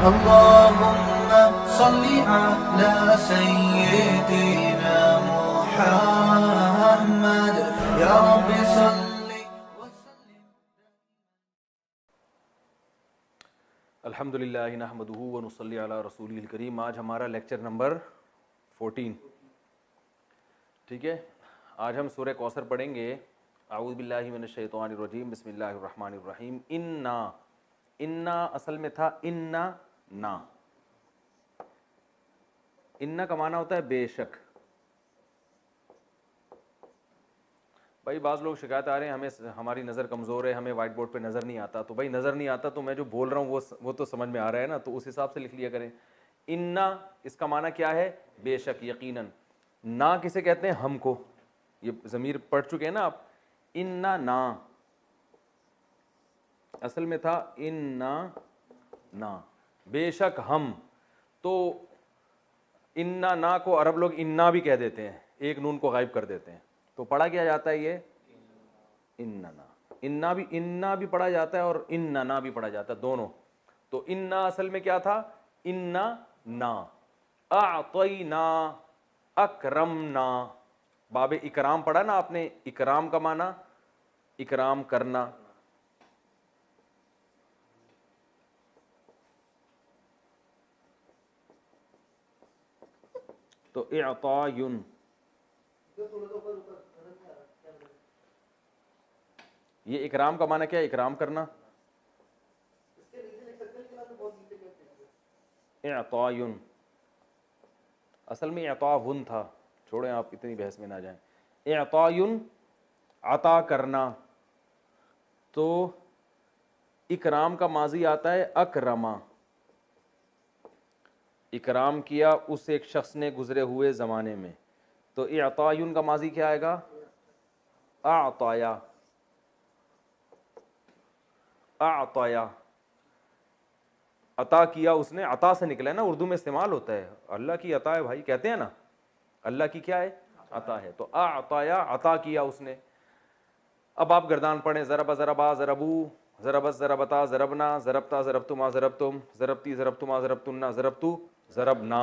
اللهم صل على سيدنا محمد يا رب صل وسلم. الحمدللہ نحمدہ ونصلی علی رسولہ الکریم. آج ہمارا لیکچر نمبر 14. ٹھیک ہے, آج ہم سورہ کوثر پڑھیں گے. اعوذ باللہ من الشیطان الرجیم, بسم اللہ الرحمن الرحیم. انا اصل میں تھا انا نا. انا کا معنی ہوتا ہے بے شک. بھائی بعض لوگ شکایت آ رہے ہیں ہمیں ہماری نظر کمزور ہے, ہمیں وائٹ بورڈ پہ نظر نہیں آتا. تو بھائی نظر نہیں آتا تو میں جو بول رہا ہوں وہ تو سمجھ میں آ رہا ہے نا, تو اس حساب سے لکھ لیا کریں. انا اس کا معنی کیا ہے؟ بے شک, یقیناً. نا کسے کہتے ہیں؟ ہم کو. یہ ضمیر پڑھ چکے ہیں نا آپ. انا نا اصل میں تھا انا نا, بے شک ہم. تو انا نا کو عرب لوگ انا بھی کہہ دیتے ہیں, ایک نون کو غائب کر دیتے ہیں. تو پڑھا کیا جاتا ہے یہ اننا. انا بھی پڑھا جاتا ہے اور اننا بھی پڑھا جاتا ہے, دونوں. تو انا اصل میں کیا تھا؟ انا نا. اعطینا اکرمنا. باب اکرام پڑھا نا آپ نے. اکرام کا معنی اکرام کرنا. تو اعطاین, یہ اکرام کا معنی کیا ہے؟ اکرام کرنا. اعطاین اصل میں اعطاون تھا, چھوڑیں آپ اتنی بحث میں نہ جائیں. اعطاین عطا کرنا. تو اکرام کا ماضی آتا ہے اکرما. اکرام کیا اس ایک شخص نے گزرے ہوئے زمانے میں. تو اعطاین کا ماضی کیا آئے گا؟ اعطایا. اعطایا عطا کیا اس نے. عطا سے نکلا ہے نا, اردو میں استعمال ہوتا ہے. اللہ کی عطا ہے بھائی, کہتے ہیں نا اللہ کی کیا ہے؟ عطا ہے. تو اعطایا عطا کیا اس نے. اب آپ گردان پڑھیں. ضرب ضربا ضربو, ضربت ضربتا ضربنا, ضربتا ضربتما ضربتم, ضربتی ضربتما ضربتن, ضربتو ضربنا.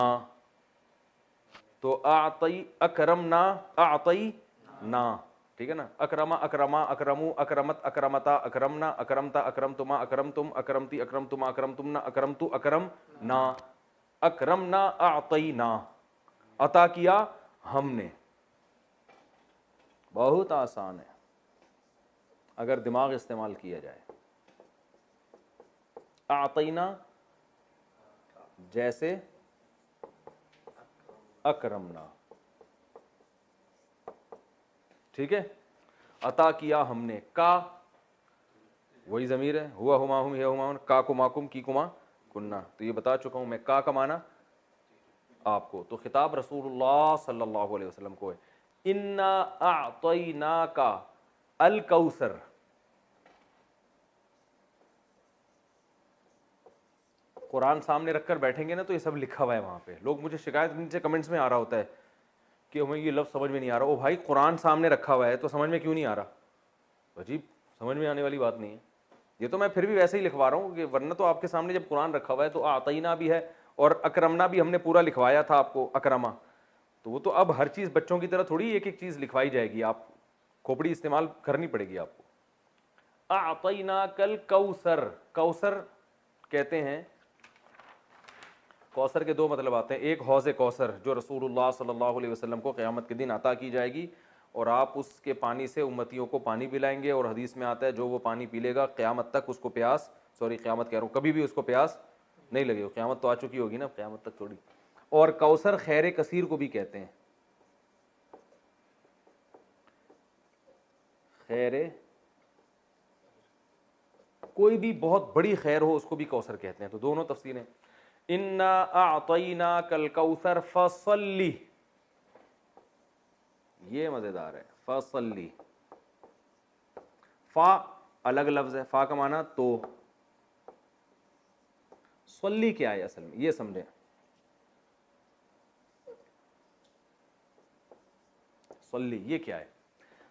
تو اعطی اکرمنا اعطینا, ٹھیک ہے نا. اکرما اکرما اکرمو اکرمت اکرمتا اکرمنا اکرمتا اکرمتما اکرمتم اکرمتی اکرمتما اکرمتمنا اکرمتو اکرمنا. اکرمنا اعطینا, عطا کیا ہم نے. بہت آسان ہے اگر دماغ استعمال کیا جائے. اعطینا جیسے اکرمنا, ٹھیک ہے. عطا کیا ہم نے. کا وہی ضمیر ہے, ہوا ہما ہم ہی ہما, کا کما کم کی کما کننا. تو یہ بتا چکا ہوں میں کا معنی آپ کو. تو خطاب رسول اللہ صلی اللہ علیہ وسلم کو ہے. انا اعطیناک الکوثر. قرآن سامنے رکھ کر بیٹھیں گے نا تو یہ سب لکھا ہوا ہے وہاں پہ. لوگ مجھے شکایت نیچے کمنٹس میں آ رہا ہوتا ہے کہ ہمیں یہ لفظ سمجھ میں نہیں آ رہا. او بھائی قرآن سامنے رکھا ہوا ہے تو سمجھ میں کیوں نہیں آ رہا؟ عجیب, سمجھ میں آنے والی بات نہیں ہے. یہ تو میں پھر بھی ویسے ہی لکھوا رہا ہوں کہ ورنہ تو آپ کے سامنے جب قرآن رکھا ہوا ہے تو اعطینا بھی ہے اور اکرمنا بھی ہم نے پورا لکھوایا تھا آپ کو, اکرما. تو وہ تو اب ہر چیز بچوں کی طرح تھوڑی ایک ایک چیز لکھوائی جائے گی, آپ کھوپڑی استعمال کرنی پڑے گی آپ کو. اعطیناک الکوثر. کوثر کہتے ہیں, کوثر کے دو مطلب آتے ہیں. ایک حوض کوثر جو رسول اللہ صلی اللہ علیہ وسلم کو قیامت کے دن عطا کی جائے گی, اور آپ اس کے پانی سے امتیوں کو پانی پلائیں گے. اور حدیث میں آتا ہے جو وہ پانی پی لے گا قیامت تک اس کو پیاس, قیامت کہہ رہا ہوں, کبھی بھی اس کو پیاس نہیں لگے. قیامت تو آ چکی ہوگی نا, قیامت تک تھوڑی. اور کوثر خیر کثیر کو بھی کہتے ہیں. خیر کوئی بھی بہت بڑی خیر ہو اس کو بھی کوثر کہتے ہیں. تو دونوں تفسیریں. انا اعطیناک الکوثر فصلی, یہ مزیدار ہے. فصلی, فا الگ لفظ ہے, فا کا معنی تو. صلی کیا ہے اصل میں یہ سمجھیں. صلی یہ کیا ہے؟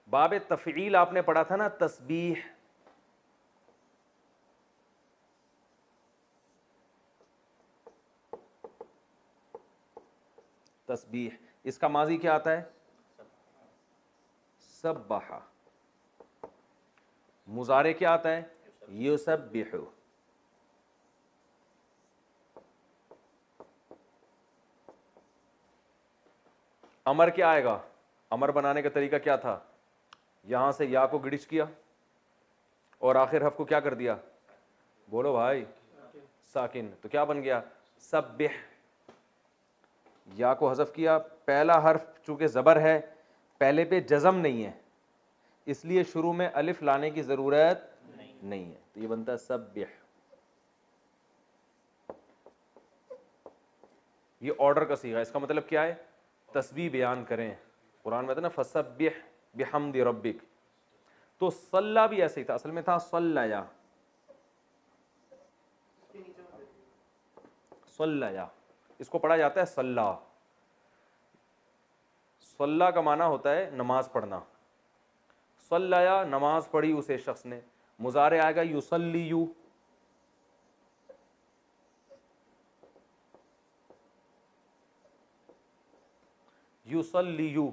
باب تفعیل آپ نے پڑھا تھا نا, تسبیح. تسبیح. اس کا ماضی کیا آتا ہے؟ سبح. مضارع کیا آتا ہے؟ یسبح. امر کیا آئے گا؟ امر بنانے کا طریقہ کیا تھا؟ یہاں سے یا کو گڑچ کیا اور آخر حرف کو کیا کر دیا؟ بولو بھائی. ساکن. تو کیا بن گیا؟ سبح. یا کو حذف کیا. پہلا حرف چونکہ زبر ہے پہلے پہ جزم نہیں ہے اس لیے شروع میں الف لانے کی ضرورت نہیں ہے تو یہ بنتا ہے سبح. یہ آرڈر کا صیغہ. اس کا مطلب کیا ہے؟ تسبیح بیان کریں. قرآن میں تھا نا فسبح بحمد ربک. تو صلی بھی ایسے ہی تھا, اصل میں تھا صلیا. صلیا اس کو پڑھا جاتا ہے صلی. صلی کا معنی ہوتا ہے نماز پڑھنا. صلیا نماز پڑھی اسے شخص نے. مضارع آئے گا یصلیو. یصلیو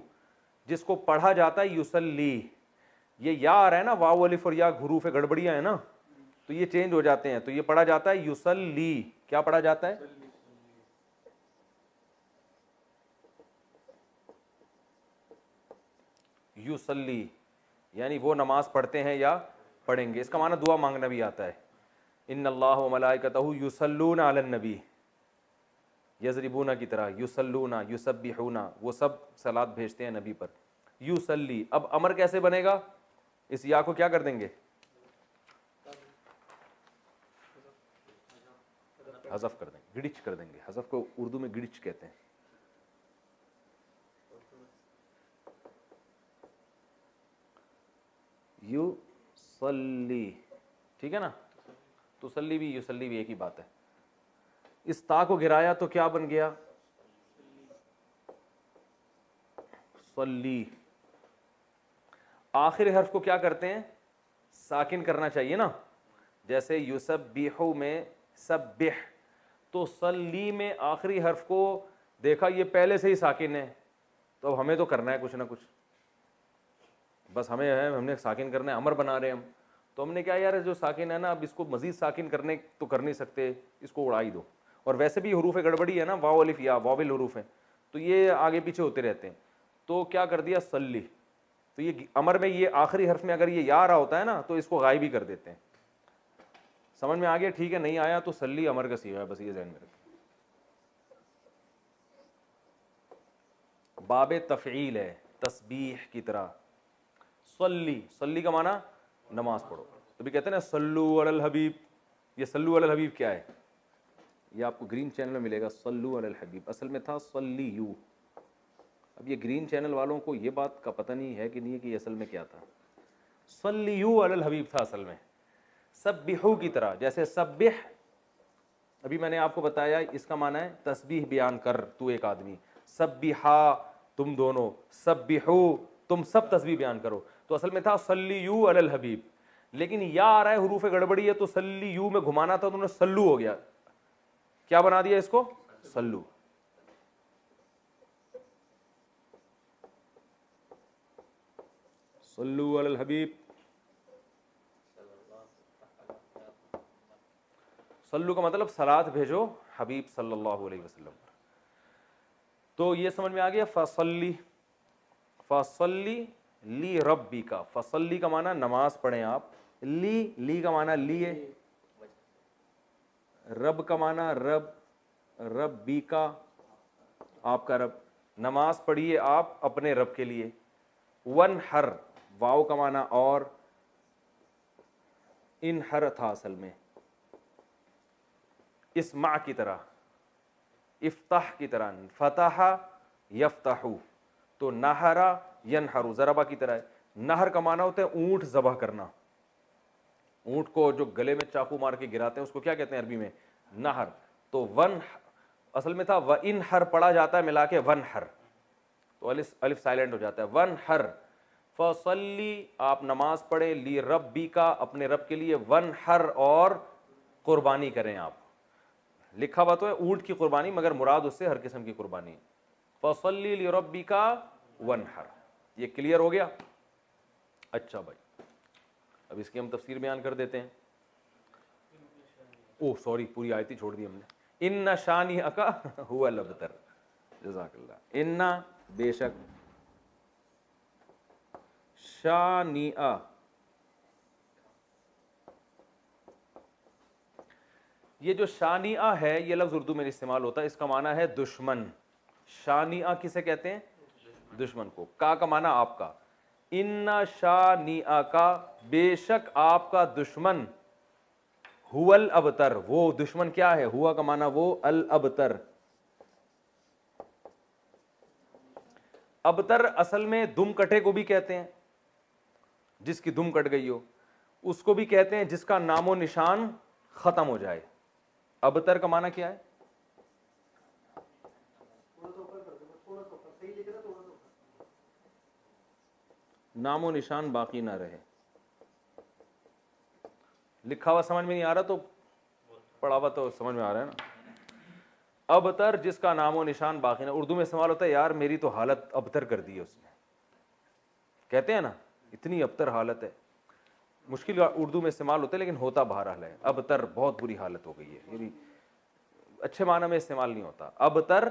جس کو پڑھا جاتا ہے یصلی. یہ یا آ رہا ہے نا, واو الف اور یا حروف گڑبڑیاں ہیں نا تو یہ چینج ہو جاتے ہیں. تو یہ پڑھا جاتا ہے یصلی. کیا پڑھا جاتا ہے؟ یصلی یعنی وہ نماز پڑھتے ہیں یا پڑھیں گے. اس کا معنی دعا مانگنا بھی آتا ہے. ان اللہ وملائکتہ یصلون علی النبی. یضربون کی طرح یصلون یسبحون وہ سب صلات بھیجتے ہیں نبی پر. یصلی. اب امر کیسے بنے گا؟ اس یا کو کیا کر دیں گے؟ حذف کر دیں گے, گڑچ کر دیں گے. حذف کو اردو میں گڑچ کہتے ہیں. یصلی ٹھیک ہے نا. تسلی بھی یصلی بھی ایک ہی بات ہے. اس تا کو گرایا تو کیا بن گیا؟ صلی. آخر حرف کو کیا کرتے ہیں؟ ساکن کرنا چاہیے نا. جیسے یسبح میں سبح, تو صلی میں آخری حرف کو دیکھا یہ پہلے سے ہی ساکن ہے تو اب ہمیں تو کرنا ہے کچھ نہ کچھ. بس ہمیں ہے, ہم نے ساکن کرنا ہے, امر بنا رہے ہیں ہم. تو ہم نے کیا یار جو ساکن ہے نا اب اس کو مزید ساکن کرنے تو کر نہیں سکتے, اس کو اڑائی دو. اور ویسے بھی حروف گڑبڑی ہے نا, واو الف یا واول حروف ہیں تو یہ آگے پیچھے ہوتے رہتے ہیں. تو کیا کر دیا؟ صلی. تو یہ امر میں یہ آخری حرف میں اگر یہ یا رہا ہوتا ہے نا تو اس کو غائب ہی کر دیتے ہیں. سمجھ میں آ گیا؟ ٹھیک ہے. نہیں آیا تو صلی امر کا صیغہ ہے, بس یہ ذہن میں رکھیں. باب تفعیل ہے تسبیح کی طرح. صلی. صلی کا معنی نماز پڑھو. تو بھی کہتے ہیں نا صلو علی الحبیب. یہ صلو علی الحبیب کیا ہے؟ یہ آپ کو گرین چینل میں ملے گا. صلو علی الحبیب اصل میں تھا صلیو. اب یہ گرین چینل والوں کو یہ بات کا پتہ نہیں ہے کہ نہیں ہے کہ یہ اصل میں کیا تھا. صلیو علی الحبیب تھا اصل میں. سبحو کی طرح. جیسے سبح ابھی میں نے آپ کو بتایا اس کا معنی ہے تسبیح بیان کر تو ایک آدمی. سبحا تم دونوں. سبحو تم سب تسبیح بیان کرو. تو اصل میں تھا صلیو علی الحبیب. لیکن یا آ رہا ہے حروف گڑبڑی ہے تو صلیو میں گھمانا تھا تو انہوں نے سلو ہو گیا. کیا بنا دیا اس کو؟ سلو. صلو علی الحبیب. صلو کا مطلب صلات بھیجو حبیب صلی اللہ علیہ وسلم. تو یہ سمجھ میں آ گیا. فصلی. فصلی لی ربی کا. فصلی کا معنی نماز پڑھیں آپ. لی کا معنی لیے. رب کا معنی رب. ربی کا آپ کا رب. نماز پڑھیے آپ اپنے رب کے لیے. ونحر واو کا معنی اور. انحر تھا اصل میں اسمع کی طرح. افتح کی طرح. فتح یفتحو. تو نہرا ینحرو ضربہ کی طرح ہے. نہر کا معنی ہوتا ہے اونٹ ذبح کرنا. اونٹ کو جو گلے میں چاقو مار کے گراتے ہیں اس کو کیا کہتے ہیں عربی میں؟ نہر. تو ون اصل میں تھا و انحر پڑھا جاتا ہے ملا کے ونحر تو الف سائلنٹ ہو جاتا ہے. ونحر. فصلی آپ نماز پڑھیں. لی ربی کا اپنے رب کے لیے. ونحر اور قربانی کریں آپ. لکھا ہوا تو ہے اونٹ کی قربانی مگر مراد اس سے ہر قسم کی قربانی. فصلی لربک وانحر. یہ کلیئر ہو گیا؟ اچھا بھائی اب اس کی ہم تفسیر بیان کر دیتے ہیں. اوہ سوری پوری آیت ہی چھوڑ دی ہم نے. ان شانئک هو الابتر. جزاک اللہ. ان بے شک شانئ، یہ جو شانئ ہے یہ لفظ اردو میں استعمال ہوتا ہے، اس کا معنی ہے دشمن. شانئ کسے کہتے ہیں؟ دشمن کو. کا معنی آپ کا. ان شانئ کا، بے شک آپ کا دشمن، هو الابتر، وہ دشمن کیا ہے؟ ہوا کا معنی وہ، الابتر. ابتر اصل میں دم کٹے کو بھی کہتے ہیں، جس کی دم کٹ گئی ہو. اس کو بھی کہتے ہیں جس کا نام و نشان ختم ہو جائے. ابتر کا معنی کیا ہے؟ نام و نشان باقی نہ رہے. لکھا ہوا سمجھ میں نہیں آ رہا تو پڑھا ہوا تو سمجھ میں آ رہا ہے نا. ابتر جس کا نام و نشان باقی نہ. اردو میں استعمال ہوتا ہے یار میری تو حالت ابتر کر دی ہے اس نے، کہتے ہیں نا اتنی ابتر حالت ہے. مشکل اردو میں استعمال ہوتا ہے لیکن ہوتا بہرحال ہے. ابتر بہت بری حالت ہو گئی ہے، یعنی اچھے معنی میں استعمال نہیں ہوتا. ابتر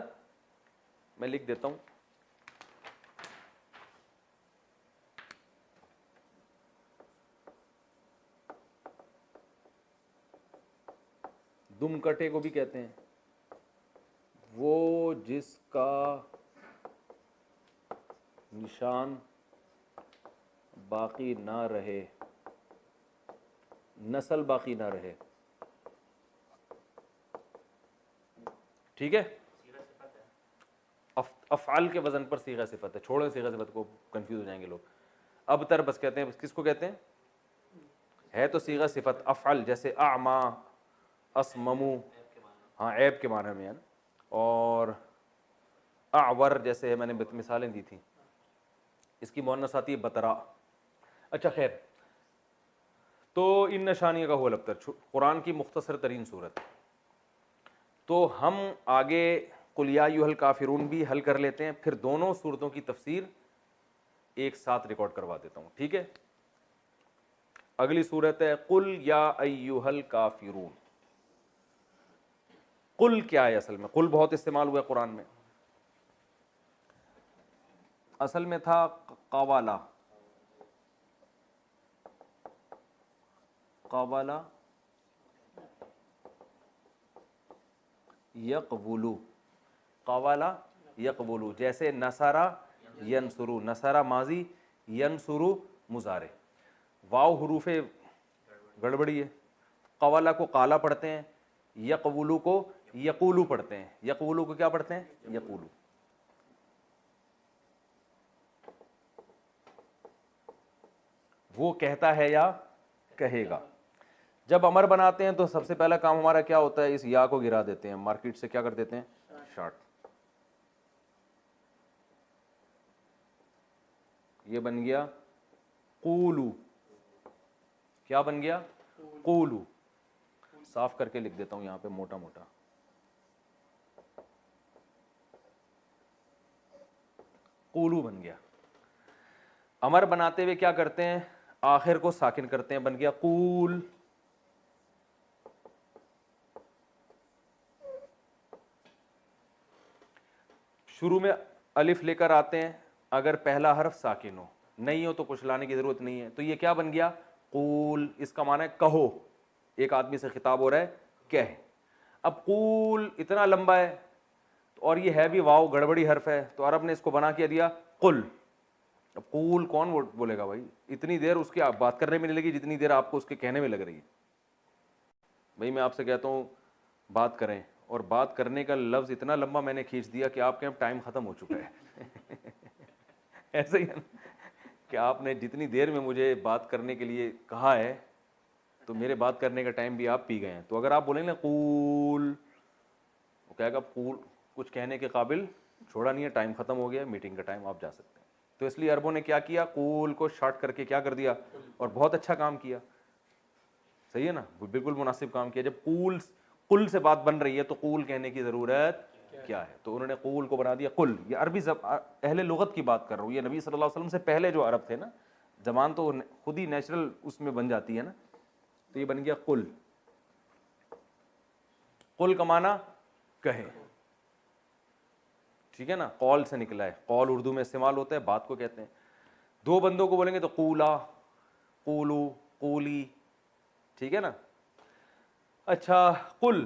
میں لکھ دیتا ہوں. دم کٹے کو بھی کہتے ہیں وہ جس کا نشان باقی نہ رہے، نسل باقی نہ رہے. ٹھیک ہے. افعال کے وزن پر صیغہ صفت ہے. چھوڑیں صیغہ صفت کو، کنفیوز ہو جائیں گے لوگ. ابتر بس کہتے ہیں، کس کو کہتے ہیں؟ ہے تو صیغہ صفت. افعل جیسے اعما، اسممو، ہاں عیب کے معنی میں ہے نا. اور اعور جیسے میں نے مثالیں دی تھیں. اس کی مؤنث آتی ہے بترا. اچھا خیر، تو ان نشانیوں کا هو الابتر قرآن کی مختصر ترین صورت. تو ہم آگے قل یا ایھا الکافرون بھی حل کر لیتے ہیں، پھر دونوں صورتوں کی تفسیر ایک ساتھ ریکارڈ کروا دیتا ہوں. ٹھیک ہے. اگلی صورت ہے قل یا ایھا الکافرون. قل کیا ہے؟ اصل میں قل بہت استعمال ہوا ہے قرآن میں. اصل میں تھا قوالا. قوالا یقبلو. قوالا یقبلو جیسے نصرہ ینصرو. نصرہ ماضی، ینصرو مضارع. واو حروف گڑبڑی ہے. قوالا کو قالا پڑھتے ہیں، یقبلو کو یقولو پڑھتے ہیں. یقولو کو کیا پڑھتے ہیں؟ یقولو. وہ کہتا ہے یا کہے گا. جب امر بناتے ہیں تو سب سے پہلا کام ہمارا کیا ہوتا ہے؟ اس یا کو گرا دیتے ہیں، مارکیٹ سے کیا کر دیتے ہیں؟ شارٹ. یہ بن گیا قولو. کیا بن گیا؟ قولو. صاف کر کے لکھ دیتا ہوں یہاں پہ موٹا موٹا. قولو بن گیا. امر بناتے ہوئے کیا کرتے ہیں؟ آخر کو ساکن کرتے ہیں، بن گیا قول. شروع میں الف لے کر آتے ہیں اگر پہلا حرف ساکن ہو، نہیں ہو تو کچھ لانے کی ضرورت نہیں ہے. تو یہ کیا بن گیا؟ قول. اس کا معنی ہے کہو. ایک آدمی سے خطاب ہو رہا ہے، کہہ. اب قول اتنا لمبا ہے اور یہ ہے بھی واو گڑبڑی حرف ہے، تو عرب نے اس کو بنا کے دیا قل. اب قول کون بولے گا بھائی؟ اتنی دیر اس کی بات کرنے میں نہیں لگی جتنی دیر آپ کو اس کے کہنے میں لگ رہی ہے. بھائی میں آپ سے کہتا ہوں بات کریں، اور بات کرنے کا لفظ اتنا لمبا میں نے کھینچ دیا کہ آپ کے اب ٹائم ختم ہو چکا ہے. ایسا ہی ہے نا کہ آپ نے جتنی دیر میں مجھے بات کرنے کے لیے کہا ہے تو میرے بات کرنے کا ٹائم بھی آپ پی گئے ہیں. تو اگر آپ بولیں نا قول، وہ کہے گا قول کچھ کہنے کے قابل چھوڑا نہیں ہے، ٹائم ختم ہو گیا، میٹنگ کا ٹائم، آپ جا سکتے ہیں. تو اس لیے عربوں نے کیا کیا؟ قول کو شارٹ کر کے کیا کر دیا، اور بہت اچھا کام کیا. صحیح ہے نا، بالکل مناسب کام کیا. جب قول سے بات بن رہی ہے تو قول کہنے کی ضرورت کیا ہے, تو انہوں نے قول کو بنا دیا قل. یہ عربی اہل لغت کی بات کر رہا ہوں, یہ نبی صلی اللہ علیہ وسلم سے پہلے جو عرب تھے نا, زبان تو خود ہی نیچرل اس میں بن جاتی ہے نا, تو یہ بن گیا قل. قل کا معنی کہیں, ٹھیک ہے نا, قول سے نکلا ہے, قول اردو میں استعمال ہوتا ہے, بات کو کہتے ہیں. دو بندوں کو بولیں گے تو قولا, قولو, قولی, ٹھیک ہے نا. اچھا قل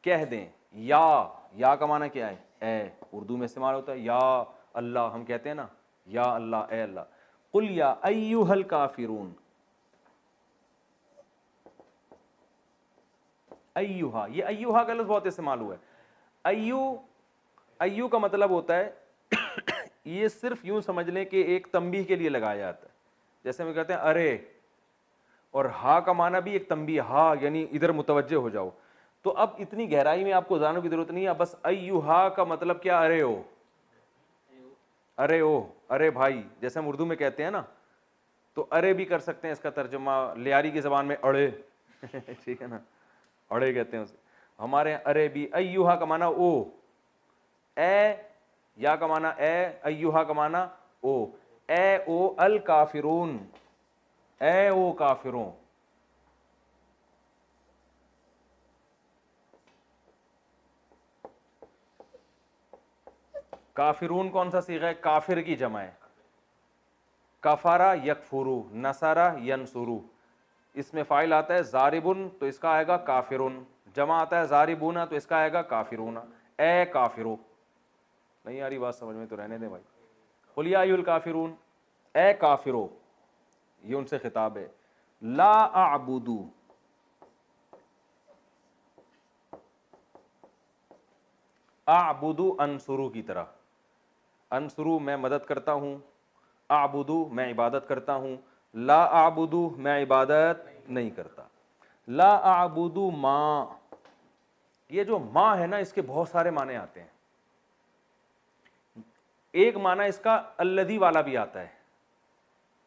کہہ دیں, یا کا معنی کیا ہے, اے, اردو میں استعمال ہوتا ہے. یا اللہ, ہم کہتے ہیں نا یا اللہ, اے اللہ. قل یا ایھا الکافرون, ایھا, یہ ایھا کا لفظ بہت استعمال ہوا ہے. ایو کا مطلب ہوتا ہے, یہ صرف یوں سمجھ لیں کہ ایک تنبیہ کے لیے لگایا جاتا ہے. جیسے ہم کہتے ہیں ارے, اور ہا کا معنی بھی ایک تنبیہ, ہا یعنی ادھر متوجہ ہو جاؤ. تو اب اتنی گہرائی میں آپ کو جاننے کی ضرورت نہیں ہے, بس ایھا کا مطلب کیا, ارے ہو, ارے ہو, ارے بھائی. جیسے ہم اردو میں کہتے ہیں نا, تو ارے بھی کر سکتے ہیں اس کا ترجمہ, لیاری کی زبان میں اڑے, ٹھیک ہے نا, اڑے کہتے ہیں اسے ہمارے یہاں. ارے بھی, ایھا کا معنی او, اے, یا کا معنی اے, ایھا کا معنی او, اے او الکافرون, اے او کافروں. کافرون کون سا صیغہ ہے, کافر کی جمع ہے. کفارا یکفرو, نصارا ینصرو. اس میں فاعل آتا ہے ضاربن, تو اس کا آئے گا کافرون. جمع آتا ہے ضاربون, تو اس کا آئے گا کافرون. اے کافرو, نہیں آ رہی بات سمجھ میں تو رہنے دیں بھائی. قل یا ایھا الکافرون, اے کافرو, یہ ان سے خطاب ہے. لا اعبدو, اعبدو انصرو کی طرح, انصرو میں مدد کرتا ہوں, اعبدو میں عبادت کرتا ہوں, لا اعبدو میں عبادت نہیں کرتا. لا اعبدو ما, یہ جو ما ہے نا, اس کے بہت سارے معنی آتے ہیں. ایک معنی اس کا الذی والا بھی آتا ہے,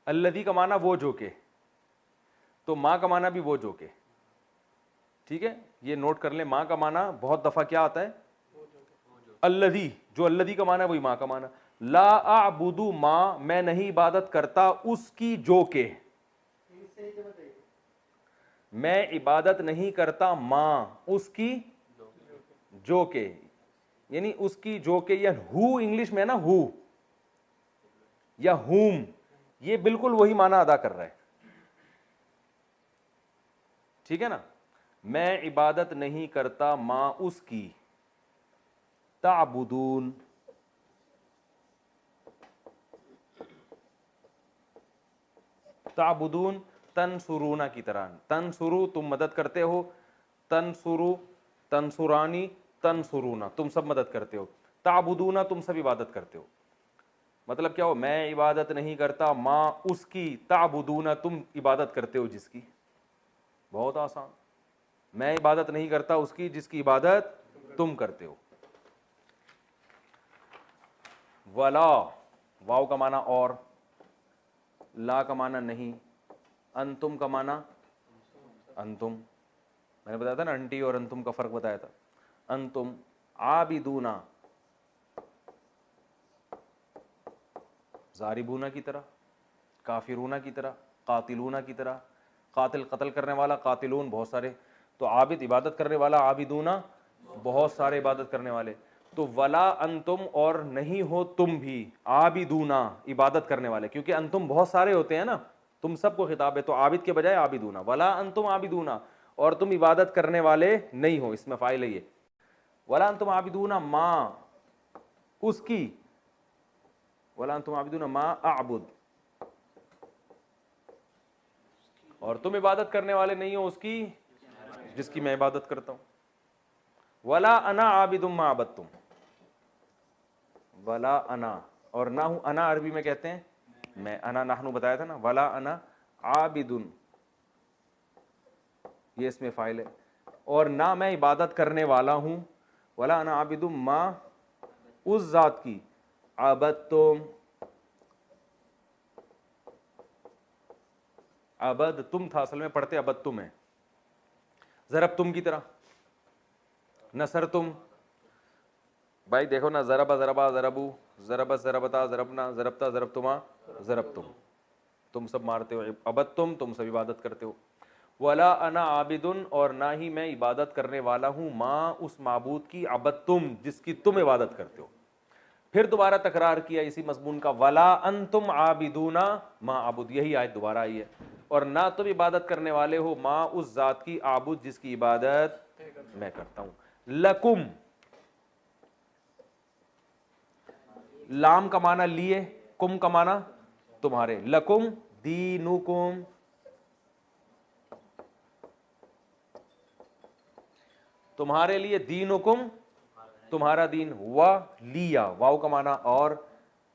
الذی کا معنی وہ جو کہ, تو ماں کا معنی بھی وہ جو کہ, ٹھیک ہے, یہ نوٹ کر لیں. ماں کا معنی بہت دفعہ کیا آتا ہے, الذی, جو الذی کا معنی ہے وہی ماں کا معنی. لا اعبد ما, میں نہیں عبادت کرتا اس کی جو کہ, میں عبادت نہیں کرتا ماں اس کی جو کہ, یعنی اس کی جو کہ, یا ہو انگلش میں نا, ہو یا ہوم, یہ بالکل وہی معنی ادا کر رہا ہے, ٹھیک ہے نا. میں عبادت نہیں کرتا ماں اس کی, تعبدون, تعبدون تنصرون کی طرح, تنصرو تم مدد کرتے ہو, تنصرو, تنصرانی, تنصرون تم سب مدد کرتے ہو, تعبدون تم سب عبادت کرتے ہو. مطلب کیا ہو, میں عبادت نہیں کرتا ماں اس کی, تعبدون تم عبادت کرتے ہو جس کی. بہت آسان, میں عبادت نہیں کرتا اس کی جس کی عبادت تم کرتے ہو. ولا, واو کا معنی اور, لا کا معنی نہیں, انتم کا معنی انتم, میں نے بتایا تھا نا انٹی اور انتم کا فرق بتایا تھا. انتم عابدونا, ضاربونا کی طرح, کافرونا کی طرح, قاتلونا کی طرح. قاتل قتل کرنے والا, قاتلون بہت سارے, تو عابد عبادت کرنے والا, عابدونا بہت سارے عبادت کرنے والے. تو ولا انتم, اور نہیں ہو تم بھی, عابدونا عبادت کرنے والے, کیونکہ انتم بہت سارے ہوتے ہیں نا, تم سب کو خطاب ہے, تو عابد کے بجائے عابدونا. ولا انتم عابدونا, اور تم عبادت کرنے والے نہیں ہو, اس میں فاعل ہے یہ. ولا انتم عابدونا ما اس کی, ولا انتم عابدون ما اعبد, اور تم عبادت کرنے والے نہیں ہو اس کی جس کی میں عبادت کرتا ہوں. ولا انا عابد ما عبدتم, ولا انا, اور نہ ہوں, انا عربی میں کہتے ہیں میں, انا نحنو بتایا تھا نا. ولا انا عابد, یہ اس میں فاعل ہے, اور نہ میں عبادت کرنے والا ہوں. ولا انا عابد ما اس ذات کی, عبدتم, عبد تم تھا, اصل میں پڑھتے عبد تم ہے. ضرب تم کی طرح, نصر تم, بھائی دیکھو نا، ضرب ضربا ضربو، ضرب ضربتا ضربنا، ضربتا ضربتما ضربتم، تم سب مارتے ہو، عبدتم تم سب عبادت کرتے ہو، ولا انا عابدن اور نہ ہی میں عبادت کرنے والا ہوں، ماں اس معبود کی، عبدتم جس کی تم عبادت کرتے ہو. پھر دوبارہ تکرار کیا اسی مضمون کا، ولا انتم عابدون ما اعبد، یہی آیت دوبارہ آئی ہے، اور نہ تم عبادت کرنے والے ہو ماں اس ذات کی، عابد جس کی عبادت میں کرتا ہوں. لکم، لام کا معنی لیے، کم کا معنی تمہارے، لکم دینکم، تمہارے لیے، دینکم تمہارا دین، ولیا، واو کا معنی اور،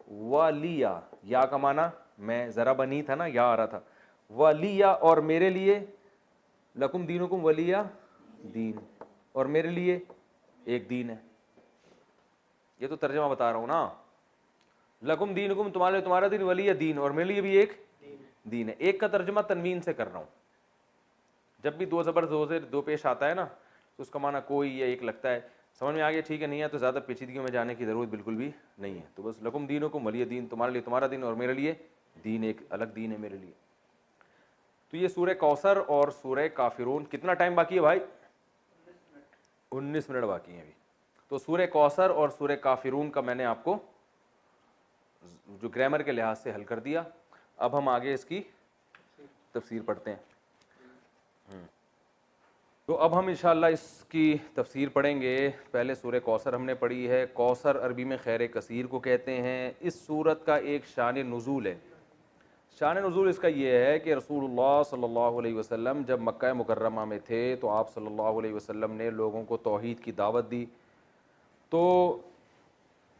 ولیا یا کا معنی میں، ذرا بنی تھا نا، یا آ رہا تھا، ولیا اور میرے لیے، لکم دینکم ولیا دین، اور میرے لیے ایک دین ہے. یہ تو ترجمہ بتا رہا ہوں نا، لکم دینکم تمہارے، تمہارا دین، ولی دین اور میرے لیے بھی ایک دین ہے. ایک کا ترجمہ تنوین سے کر رہا ہوں. جب بھی دو زبر دو سے دو پیش آتا ہے نا تو اس کا معنی کوئی یا ایک لگتا ہے. سمجھ میں آ گیا؟ ٹھیک ہے، نہیں ہے تو زیادہ پیچیدگیوں میں جانے کی ضرورت بالکل بھی نہیں ہے. تو بس لکم دینکم ولی دین، تمہارے لیے تمہارا دین اور میرے لیے دین، ایک الگ دین ہے میرے لیے. تو یہ سورہ کوثر اور سورہ کافرون. کتنا ٹائم باقی ہے بھائی؟ 19 منٹ باقی ہیں ابھی. تو سورہ کوثر اور سورہ کافرون کا میں نے آپ کو جو گرامر کے لحاظ سے حل کر دیا. اب ہم آگے اس کی تفسیر پڑھتے ہیں. تو اب ہم انشاءاللہ اس کی تفسیر پڑھیں گے. پہلے سورہ کوثر ہم نے پڑھی ہے. کوثر عربی میں خیر کثیر کو کہتے ہیں. اس سورت کا ایک شان نزول ہے. شان نزول اس کا یہ ہے کہ رسول اللہ صلی اللہ علیہ وسلم جب مکہ مکرمہ میں تھے تو آپ صلی اللہ علیہ وسلم نے لوگوں کو توحید کی دعوت دی. تو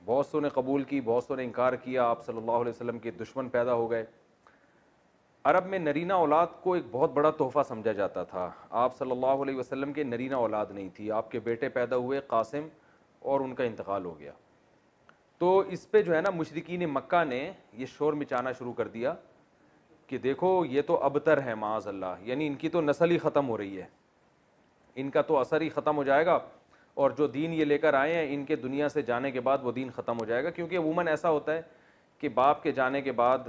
بہت سو نے قبول کی، بہت سو نے انکار کیا. آپ صلی اللہ علیہ وسلم کے دشمن پیدا ہو گئے. عرب میں نرینہ اولاد کو ایک بہت بڑا تحفہ سمجھا جاتا تھا. آپ صلی اللہ علیہ وسلم کے نرینہ اولاد نہیں تھی. آپ کے بیٹے پیدا ہوئے قاسم، اور ان کا انتقال ہو گیا. تو اس پہ جو ہے نا مشرکین مکہ نے یہ شور مچانا شروع کر دیا کہ دیکھو یہ تو ابتر ہے معاذ اللہ، یعنی ان کی تو نسل ہی ختم ہو رہی ہے، ان کا تو اثر ہی ختم ہو جائے گا، اور جو دین یہ لے کر آئے ہیں ان کے دنیا سے جانے کے بعد وہ دین ختم ہو جائے گا. کیونکہ عموماً ایسا ہوتا ہے کہ باپ کے جانے کے بعد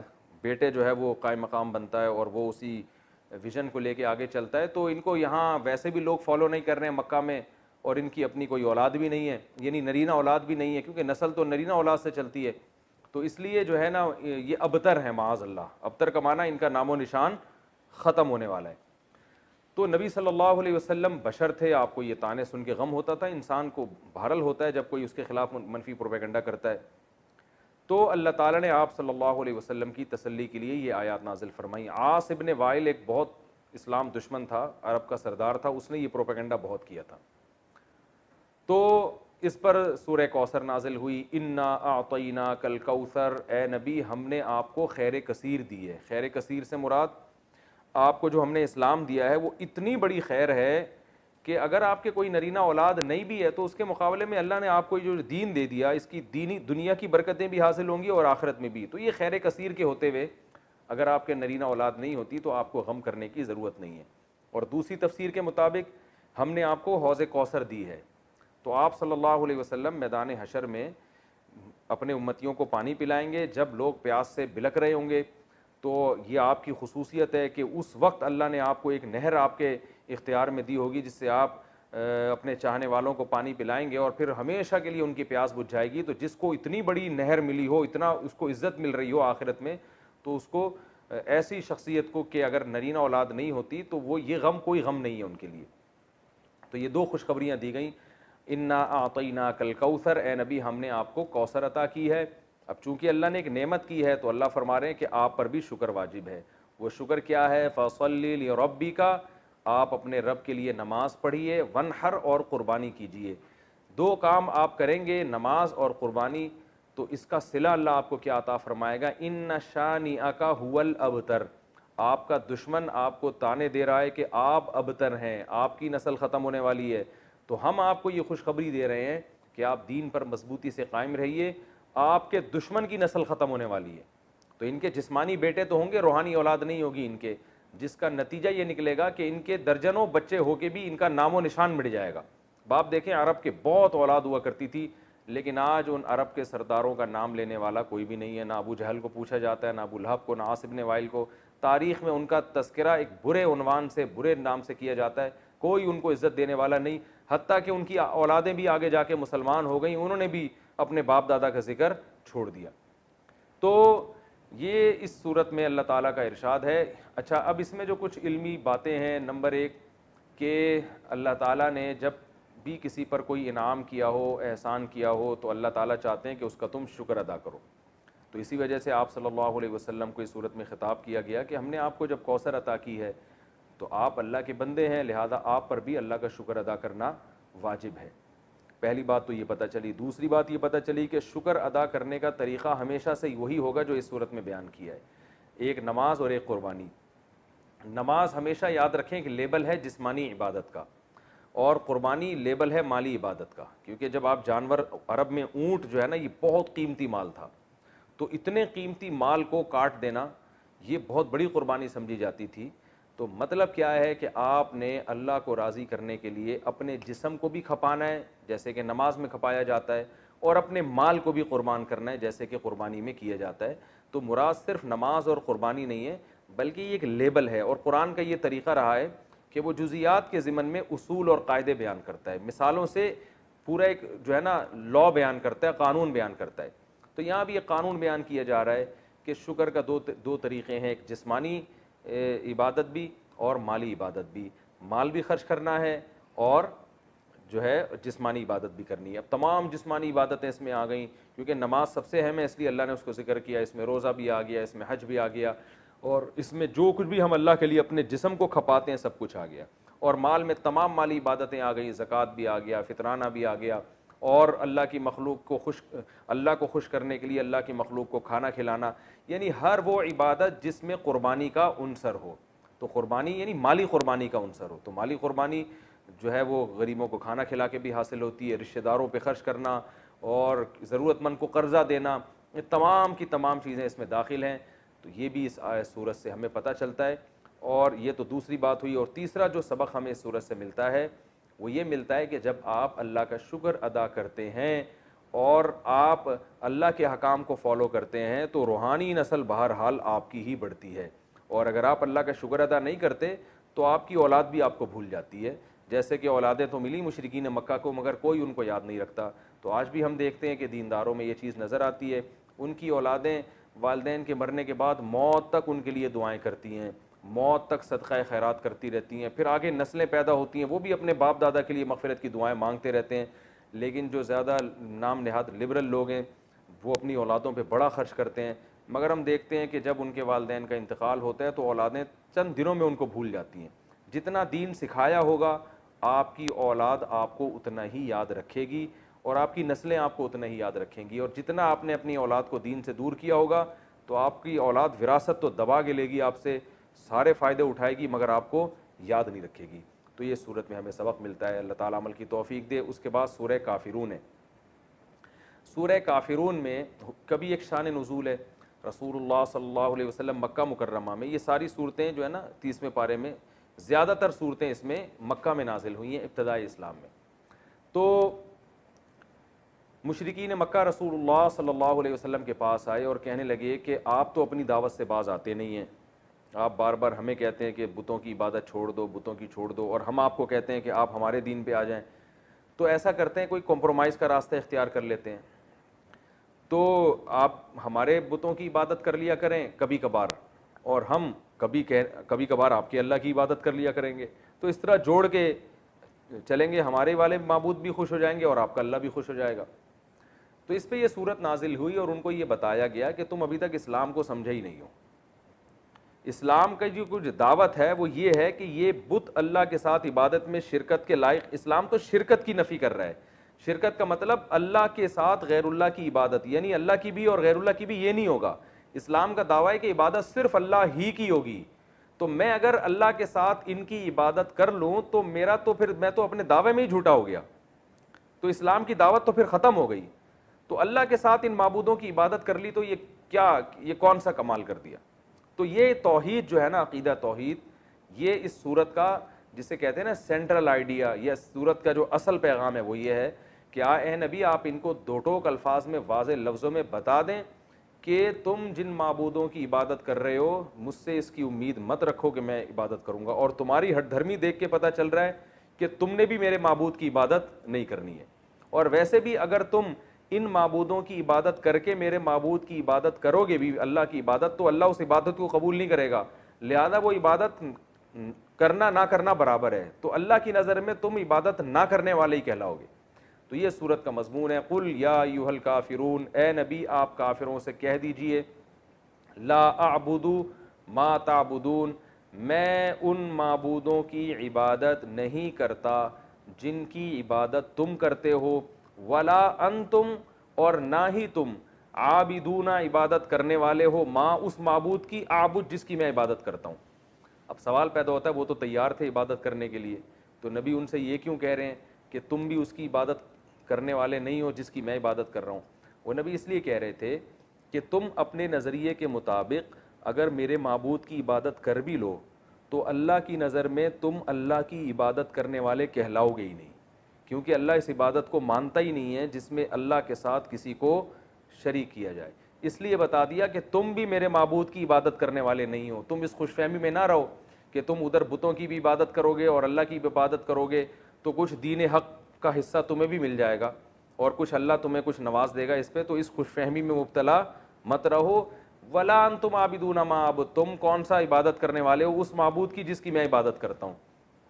بیٹے جو ہے وہ قائم مقام بنتا ہے اور وہ اسی ویژن کو لے کے آگے چلتا ہے. تو ان کو یہاں ویسے بھی لوگ فالو نہیں کر رہے ہیں مکہ میں، اور ان کی اپنی کوئی اولاد بھی نہیں ہے، یعنی نرینہ اولاد بھی نہیں ہے، کیونکہ نسل تو نرینہ اولاد سے چلتی ہے. تو اس لیے جو ہے نا یہ ابتر ہے معاذ اللہ. ابتر کا معنی ان کا نام و نشان ختم ہونے والا ہے. تو نبی صلی اللہ علیہ وسلم بشر تھے. آپ کو یہ تانے سن کے غم ہوتا تھا. انسان کو بہرحال ہوتا ہے جب کوئی اس کے خلاف منفی پروپیگنڈا کرتا ہے. تو اللہ تعالیٰ نے آپ صلی اللہ علیہ وسلم کی تسلی کے لیے یہ آیات نازل فرمائی. عاص ابن وائل ایک بہت اسلام دشمن تھا، عرب کا سردار تھا، اس نے یہ پروپیگنڈا بہت کیا تھا. تو اس پر سورہ کوثر نازل ہوئی. انا اعطیناک الکوثر، اے نبی ہم نے آپ کو خیر کثیر دی ہے. خیر کثیر سے مراد آپ کو جو ہم نے اسلام دیا ہے وہ اتنی بڑی خیر ہے کہ اگر آپ کے کوئی نرینہ اولاد نہیں بھی ہے تو اس کے مقابلے میں اللہ نے آپ کو جو دین دے دیا، اس کی دینی دنیا کی برکتیں بھی حاصل ہوں گی اور آخرت میں بھی. تو یہ خیر کثیر کے ہوتے ہوئے اگر آپ کے نرینہ اولاد نہیں ہوتی تو آپ کو غم کرنے کی ضرورت نہیں ہے. اور دوسری تفسیر کے مطابق ہم نے آپ کو حوض کوثر دی ہے. تو آپ صلی اللہ علیہ وسلم میدان حشر میں اپنے امتیوں کو پانی پلائیں گے. جب لوگ پیاس سے بلک رہے ہوں گے تو یہ آپ کی خصوصیت ہے کہ اس وقت اللہ نے آپ کو ایک نہر آپ کے اختیار میں دی ہوگی جس سے آپ اپنے چاہنے والوں کو پانی پلائیں گے اور پھر ہمیشہ کے لیے ان کی پیاس بجھ جائے گی. تو جس کو اتنی بڑی نہر ملی ہو، اتنا اس کو عزت مل رہی ہو آخرت میں، تو اس کو ایسی شخصیت کو کہ اگر نرینہ اولاد نہیں ہوتی تو وہ یہ غم کوئی غم نہیں ہے ان کے لیے. تو یہ دو خوشخبریاں دی گئیں. انا اعطیناک الکوثر، اے نبی ہم نے آپ کو کوثر عطا کی ہے. اب چونکہ اللہ نے ایک نعمت کی ہے تو اللہ فرما رہے ہیں کہ آپ پر بھی شکر واجب ہے. وہ شکر کیا ہے؟ فصلی لربک، آپ اپنے رب کے لیے نماز پڑھیے، ونحر اور قربانی کیجیے. دو کام آپ کریں گے، نماز اور قربانی. تو اس کا صلہ اللہ آپ کو کیا عطا فرمائے گا؟ ان شانئک ھو الابتر، آپ کا دشمن آپ کو تانے دے رہا ہے کہ آپ ابتر ہیں، آپ کی نسل ختم ہونے والی ہے. تو ہم آپ کو یہ خوشخبری دے رہے ہیں کہ آپ دین پر مضبوطی سے قائم رہیے، آپ کے دشمن کی نسل ختم ہونے والی ہے. تو ان کے جسمانی بیٹے تو ہوں گے، روحانی اولاد نہیں ہوگی ان کے، جس کا نتیجہ یہ نکلے گا کہ ان کے درجنوں بچے ہو کے بھی ان کا نام و نشان مٹ جائے گا. باپ دیکھیں عرب کے بہت اولاد ہوا کرتی تھی لیکن آج ان عرب کے سرداروں کا نام لینے والا کوئی بھی نہیں ہے، نہ ابو جہل کو پوچھا جاتا ہے، نہ ابو لہب کو، نہ عاص بن وائل کو۔ تاریخ میں ان کا تذکرہ ایک برے عنوان سے، برے نام سے کیا جاتا ہے، کوئی ان کو عزت دینے والا نہیں، حتیٰ کہ ان کی اولادیں بھی آگے جا کے مسلمان ہو گئیں، انہوں نے بھی اپنے باپ دادا کا ذکر چھوڑ دیا۔ تو یہ اس صورت میں اللہ تعالیٰ کا ارشاد ہے۔ اچھا، اب اس میں جو کچھ علمی باتیں ہیں، نمبر ایک کہ اللہ تعالیٰ نے جب بھی کسی پر کوئی انعام کیا ہو، احسان کیا ہو، تو اللہ تعالیٰ چاہتے ہیں کہ اس کا تم شکر ادا کرو۔ تو اسی وجہ سے آپ صلی اللہ علیہ وسلم کو اس صورت میں خطاب کیا گیا کہ ہم نے آپ کو جب کوثر عطا کی ہے تو آپ اللہ کے بندے ہیں، لہذا آپ پر بھی اللہ کا شکر ادا کرنا واجب ہے۔ پہلی بات تو یہ پتہ چلی۔ دوسری بات یہ پتہ چلی کہ شکر ادا کرنے کا طریقہ ہمیشہ سے وہی ہوگا جو اس صورت میں بیان کیا ہے، ایک نماز اور ایک قربانی۔ نماز ہمیشہ یاد رکھیں کہ لیبل ہے جسمانی عبادت کا، اور قربانی لیبل ہے مالی عبادت کا، کیونکہ جب آپ جانور، عرب میں اونٹ جو ہے نا یہ بہت قیمتی مال تھا، تو اتنے قیمتی مال کو کاٹ دینا یہ بہت بڑی قربانی سمجھی جاتی تھی۔ تو مطلب کیا ہے کہ آپ نے اللہ کو راضی کرنے کے لیے اپنے جسم کو بھی کھپانا ہے جیسے کہ نماز میں کھپایا جاتا ہے، اور اپنے مال کو بھی قربان کرنا ہے جیسے کہ قربانی میں کیا جاتا ہے۔ تو مراد صرف نماز اور قربانی نہیں ہے، بلکہ یہ ایک لیبل ہے، اور قرآن کا یہ طریقہ رہا ہے کہ وہ جزیات کے ضمن میں اصول اور قاعدے بیان کرتا ہے، مثالوں سے پورا ایک جو ہے نا لا بیان کرتا ہے، قانون بیان کرتا ہے۔ تو یہاں بھی ایک قانون بیان کیا جا رہا ہے کہ شکر کا دو طریقے ہیں، ایک جسمانی عبادت بھی اور مالی عبادت بھی، مال بھی خرچ کرنا ہے اور جو ہے جسمانی عبادت بھی کرنی ہے۔ اب تمام جسمانی عبادتیں اس میں آ گئیں، کیونکہ نماز سب سے اہم ہے اس لیے اللہ نے اس کو ذکر کیا، اس میں روزہ بھی آ گیا، اس میں حج بھی آ گیا، اور اس میں جو کچھ بھی ہم اللہ کے لیے اپنے جسم کو کھپاتے ہیں سب کچھ آ گیا، اور مال میں تمام مالی عبادتیں آ گئیں، زکوٰۃ بھی آ گیا، فطرانہ بھی آ گیا، اور اللہ کی مخلوق کو اللہ کو خوش کرنے کے لیے اللہ کی مخلوق کو کھانا کھلانا، یعنی ہر وہ عبادت جس میں قربانی کا عنصر ہو۔ تو قربانی یعنی مالی قربانی کا عنصر ہو، تو مالی قربانی جو ہے وہ غریبوں کو کھانا کھلا کے بھی حاصل ہوتی ہے، رشتہ داروں پہ خرچ کرنا اور ضرورت مند کو قرضہ دینا، یہ تمام کی تمام چیزیں اس میں داخل ہیں۔ تو یہ بھی اس سورت سے ہمیں پتہ چلتا ہے، اور یہ تو دوسری بات ہوئی۔ اور تیسرا جو سبق ہمیں اس سورت سے ملتا ہے وہ یہ ملتا ہے کہ جب آپ اللہ کا شکر ادا کرتے ہیں اور آپ اللہ کے حکام کو فالو کرتے ہیں تو روحانی نسل بہرحال آپ کی ہی بڑھتی ہے، اور اگر آپ اللہ کا شکر ادا نہیں کرتے تو آپ کی اولاد بھی آپ کو بھول جاتی ہے، جیسے کہ اولادیں تو ملی مشرکین مکہ کو مگر کوئی ان کو یاد نہیں رکھتا۔ تو آج بھی ہم دیکھتے ہیں کہ دینداروں میں یہ چیز نظر آتی ہے، ان کی اولادیں والدین کے مرنے کے بعد موت تک ان کے لیے دعائیں کرتی ہیں، موت تک صدقہ خیرات کرتی رہتی ہیں، پھر آگے نسلیں پیدا ہوتی ہیں وہ بھی اپنے باپ دادا کے لیے مغفرت کی دعائیں مانگتے رہتے ہیں۔ لیکن جو زیادہ نام نہاد لبرل لوگ ہیں وہ اپنی اولادوں پہ بڑا خرچ کرتے ہیں، مگر ہم دیکھتے ہیں کہ جب ان کے والدین کا انتقال ہوتا ہے تو اولادیں چند دنوں میں ان کو بھول جاتی ہیں۔ جتنا دین سکھایا ہوگا آپ کی اولاد آپ کو اتنا ہی یاد رکھے گی، اور آپ کی نسلیں آپ کو اتنا ہی یاد رکھیں گی، اور جتنا آپ نے اپنی اولاد کو دین سے دور کیا ہوگا تو آپ کی اولاد وراثت تو دبا کے لے گی، آپ سے سارے فائدے اٹھائے گی مگر آپ کو یاد نہیں رکھے گی۔ تو یہ صورت میں ہمیں سبق ملتا ہے، اللہ تعالیٰ عمل کی توفیق دے۔ اس کے بعد سورہ کافرون ہے۔ سورہ کافرون میں کبھی ایک شان نزول ہے، رسول اللہ صلی اللہ علیہ وسلم مکہ مکرمہ میں، یہ ساری صورتیں جو ہے نا 30ویں پارے میں زیادہ تر صورتیں اس میں مکہ میں نازل ہوئی ہیں ابتدائی اسلام میں۔ تو مشرکین مکہ رسول اللہ صلی اللہ علیہ وسلم کے پاس آئے اور کہنے لگے کہ آپ تو اپنی دعوت سے باز آتے نہیں ہیں، آپ بار بار ہمیں کہتے ہیں کہ بتوں کی عبادت چھوڑ دو، بتوں کی چھوڑ دو، اور ہم آپ کو کہتے ہیں کہ آپ ہمارے دین پہ آ جائیں، تو ایسا کرتے ہیں کوئی کمپرومائز کا راستہ اختیار کر لیتے ہیں، تو آپ ہمارے بتوں کی عبادت کر لیا کریں کبھی کبھار، اور ہم کبھی کبھار آپ کے اللہ کی عبادت کر لیا کریں گے، تو اس طرح جوڑ کے چلیں گے، ہمارے والے معبود بھی خوش ہو جائیں گے اور آپ کا اللہ بھی خوش ہو جائے گا۔ تو اس پہ یہ صورت نازل ہوئی اور ان کو یہ بتایا گیا کہ تم ابھی تک اسلام کو سمجھے ہی نہیں ہو۔ اسلام کا جو کچھ دعوت ہے وہ یہ ہے کہ یہ بت اللہ کے ساتھ عبادت میں شرکت کے لائق، اسلام تو شرکت کی نفی کر رہا ہے۔ شرکت کا مطلب اللہ کے ساتھ غیر اللہ کی عبادت، یعنی اللہ کی بھی اور غیر اللہ کی بھی یہ نہیں ہوگا۔ اسلام کا دعویٰ ہے کہ عبادت صرف اللہ ہی کی ہوگی، تو میں اگر اللہ کے ساتھ ان کی عبادت کر لوں تو میرا تو پھر میں تو اپنے دعوے میں ہی جھوٹا ہو گیا، تو اسلام کی دعوت تو پھر ختم ہو گئی۔ تو اللہ کے ساتھ ان معبودوں کی عبادت کر لی تو یہ کون سا کمال کر دیا۔ تو یہ توحید جو ہے نا، عقیدہ توحید، یہ اس سورت کا جسے کہتے ہیں نا سینٹرل آئیڈیا، یا سورت کا جو اصل پیغام ہے وہ یہ ہے کیا اے نبی آپ ان کو دو ٹوک الفاظ میں واضح لفظوں میں بتا دیں کہ تم جن معبودوں کی عبادت کر رہے ہو مجھ سے اس کی امید مت رکھو کہ میں عبادت کروں گا, اور تمہاری ہٹ دھرمی دیکھ کے پتہ چل رہا ہے کہ تم نے بھی میرے معبود کی عبادت نہیں کرنی ہے, اور ویسے بھی اگر تم ان معبودوں کی عبادت کر کے میرے معبود کی عبادت کرو گے بھی, اللہ کی عبادت, تو اللہ اس عبادت کو قبول نہیں کرے گا, لہذا وہ عبادت کرنا نہ کرنا برابر ہے, تو اللہ کی نظر میں تم عبادت نہ کرنے والے ہی کہلاؤ گے. تو یہ سورت کا مضمون ہے. قل یا ایھا الکافرون, اے نبی آپ کافروں سے کہہ دیجئے, لا اعبد ما تعبدون, میں ان معبودوں کی عبادت نہیں کرتا جن کی عبادت تم کرتے ہو, ولا انتم, اور نہ ہی تم, عابدون عبادت کرنے والے ہو, ماں اس معبود کی, اعبد جس کی میں عبادت کرتا ہوں. اب سوال پیدا ہوتا ہے وہ تو تیار تھے عبادت کرنے کے لیے, تو نبی ان سے یہ کیوں کہہ رہے ہیں کہ تم بھی اس کی عبادت کرنے والے نہیں ہو جس کی میں عبادت کر رہا ہوں. وہ نبی اس لیے کہہ رہے تھے کہ تم اپنے نظریے کے مطابق اگر میرے معبود کی عبادت کر بھی لو تو اللہ کی نظر میں تم اللہ کی عبادت کرنے والے کہلاؤ گے ہی نہیں, کیونکہ اللہ اس عبادت کو مانتا ہی نہیں ہے جس میں اللہ کے ساتھ کسی کو شریک کیا جائے. اس لیے بتا دیا کہ تم بھی میرے معبود کی عبادت کرنے والے نہیں ہو. تم اس خوش فہمی میں نہ رہو کہ تم ادھر بتوں کی بھی عبادت کرو گے اور اللہ کی بھی عبادت کرو گے تو کچھ دین حق کا حصہ تمہیں بھی مل جائے گا اور کچھ اللہ تمہیں کچھ نواز دے گا اس پہ, تو اس خوش فہمی میں مبتلا مت رہو. ولا انتم عابدون ما اعبد, تم کون سا عبادت کرنے والے ہو اس معبود کی جس کی میں عبادت کرتا ہوں,